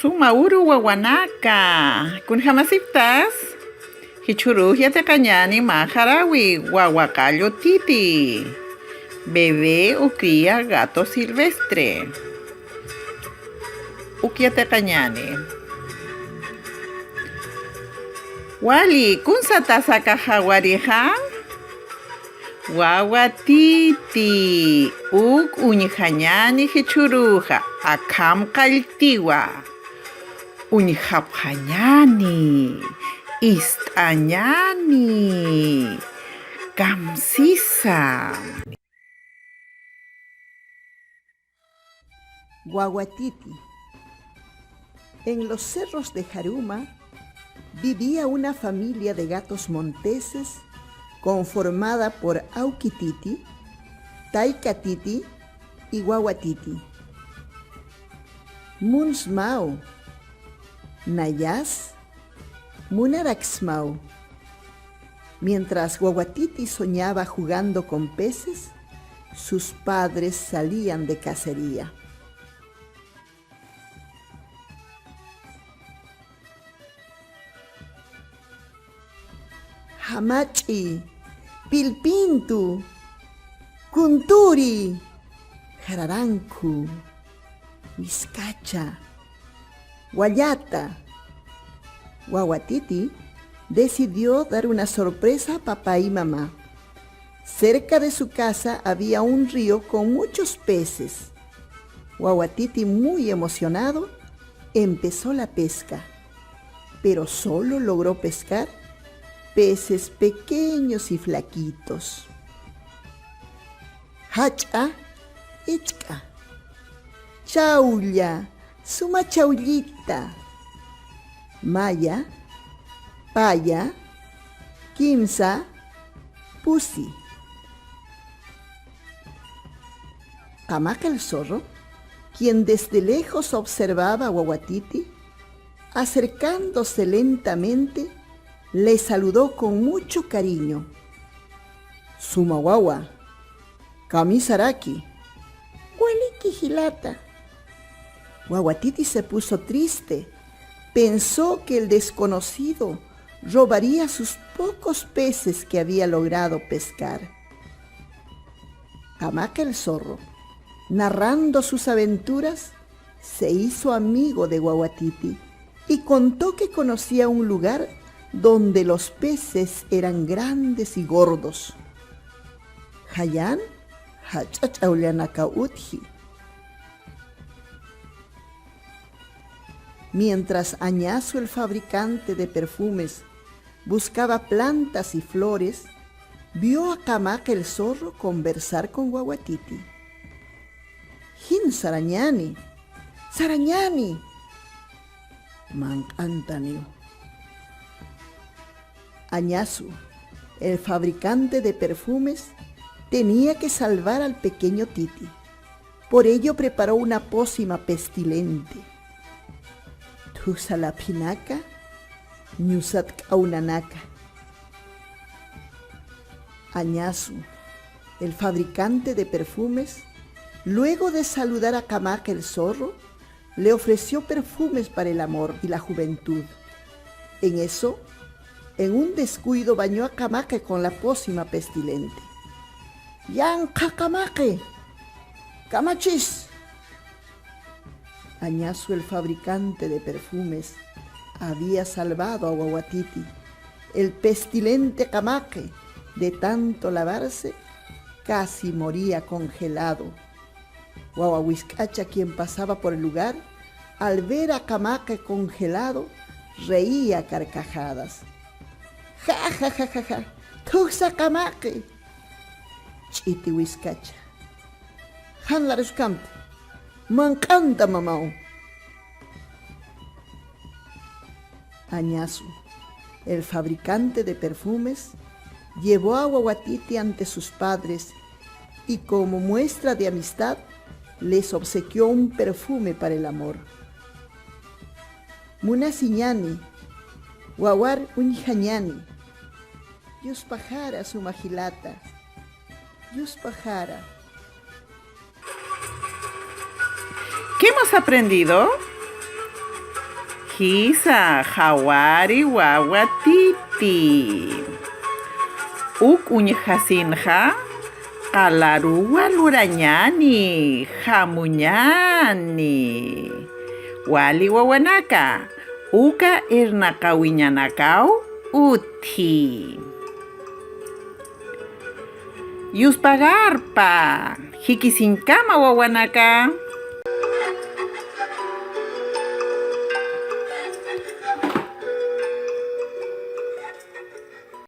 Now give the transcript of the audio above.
Sumauru wawanaka. Kunjamasiptas. Hichurugia te cañani majarawi guaguacallo titi. Bebé o cría gato silvestre. Ukia te cañani. Wali, kunsata saka jaguarija. Guaguatiti. Uk uñijañani hichuruja. Akam kaltiwa. Uñijapjañani. Istañani. Kamsisa. Guaguatiti. En los cerros de Jaruma vivía una familia de gatos monteses conformada por Auquititi, Taicatiti y Guaguatiti. Munsmau, Nayas, Munaraxmau. Mientras Guaguatiti soñaba jugando con peces, sus padres salían de cacería. Hamachi, Pilpintu, Kunturi, Jararancu, Vizcacha, Guayata. Guaguatiti decidió dar una sorpresa a papá y mamá. Cerca de su casa había un río con muchos peces. Guaguatiti, muy emocionado, empezó la pesca, pero solo logró pescar peces pequeños y flaquitos. Hacha, ichka, chaulla, suma chaullita, maya, paya, quimsa, pusi. Camaca el zorro, quien desde lejos observaba a Guaguatiti, acercándose lentamente, le saludó con mucho cariño. Sumawawa, Kamisaraki, Hueliki Gilata. Guaguatiti se puso triste. Pensó que el desconocido robaría sus pocos peces que había logrado pescar. Camaca el zorro, narrando sus aventuras, se hizo amigo de Guaguatiti y contó que conocía un lugar donde los peces eran grandes y gordos. Hayan, hachachaulianakautji. Mientras Añazo, el fabricante de perfumes, buscaba plantas y flores, vio a Camaca el zorro conversar con Guaguatiti. Jin Sarañani, Sarañani, Mancántaneo. Añazo, el fabricante de perfumes, tenía que salvar al pequeño Titi. Por ello preparó una pócima pestilente. Tusalapinaca, Ñusatkaunanaka. Añazo, el fabricante de perfumes, luego de saludar a Camaca el zorro, le ofreció perfumes para el amor y la juventud. En eso, en un descuido bañó a Camaca con la pócima pestilente. ¡Yanka Camaque! ¡Camachis! Añazo, el fabricante de perfumes, había salvado a Guaguatiti. El pestilente Camaque, de tanto lavarse, casi moría congelado. Guaguahuizcacha, quien pasaba por el lugar, al ver a Camaque congelado, reía a carcajadas. ¡Ja, ja, ja, ja, ja! ¡Tuxa Camaque! Chiti Huizcacha. ¡Hanlaruscampe! ¡Mancanta, mamao! Añazo, el fabricante de perfumes, llevó a Guaguatiti ante sus padres y como muestra de amistad les obsequió un perfume para el amor. Munasiñani, Guawar Uñijañani, Yuspajara Sumajilata, Yuspajara. ¿Qué hemos aprendido? Kisa hawari wawa titi. Uk uñhasinja qalaruwa lurañani hamuñani. Wali wawanaka uka irnaqawiñanakaw uthi. Yuspagarpa hikisinkama wawanaka.